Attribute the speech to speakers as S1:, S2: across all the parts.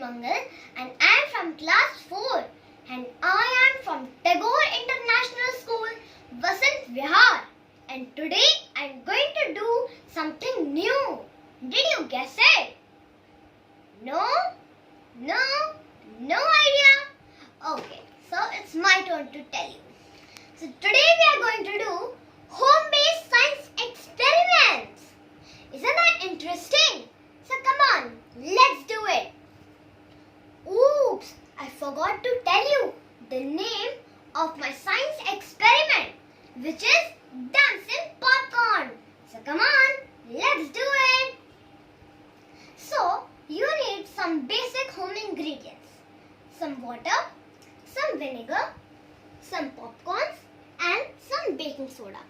S1: Mangal and I am from class 4 and I am from Tagore International School, Vasant Vihar, and today I am going to do something new. Did you guess it? No? No? No idea? Okay, so it's my turn to tell you. So today we are going to do home-based science experiments. Isn't that interesting? So come on, let's do it. Oops, I forgot to tell you the name of my science experiment, which is dancing popcorn. So come on, let's do it. So you need some basic home ingredients. Some water, some vinegar, some popcorns and some baking soda.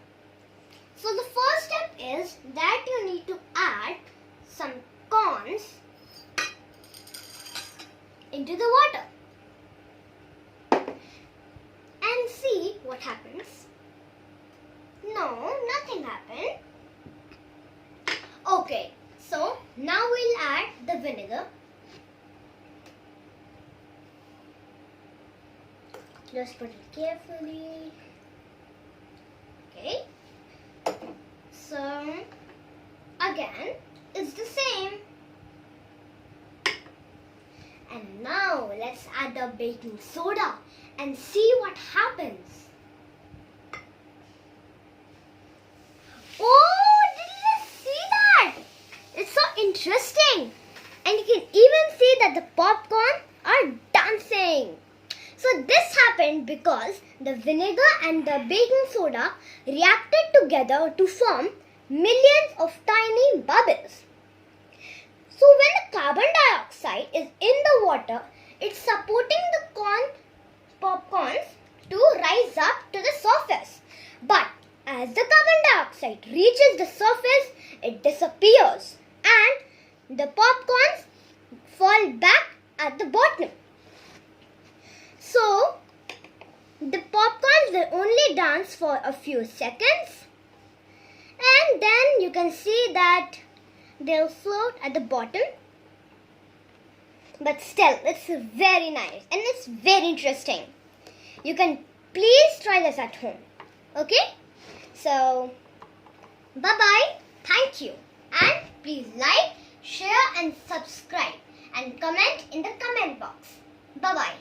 S1: So the first step is that you need to add some corns into the water and see what happens. No, nothing happened. Okay, so now we'll add the vinegar. Just put it carefully. Okay. So again, it's the same. And now let's add the baking soda and see what happens. Oh, did you just see that? It's so interesting. And you can even see that the popcorn are dancing. So this happened because the vinegar and the baking soda reacted together to form millions of tiny bubbles. So when the carbon dioxide is in the water, it's supporting the popcorns to rise up to the surface. But as the carbon dioxide reaches the surface, it disappears and the popcorns fall back at the bottom. So the popcorns will only dance for a few seconds and then you can see that they'll float at the bottom. But still, it's very nice and it's very interesting. You can please try this at home. Okay? So, bye-bye. Thank you. And please like, share and subscribe and comment in the comment box. Bye-bye.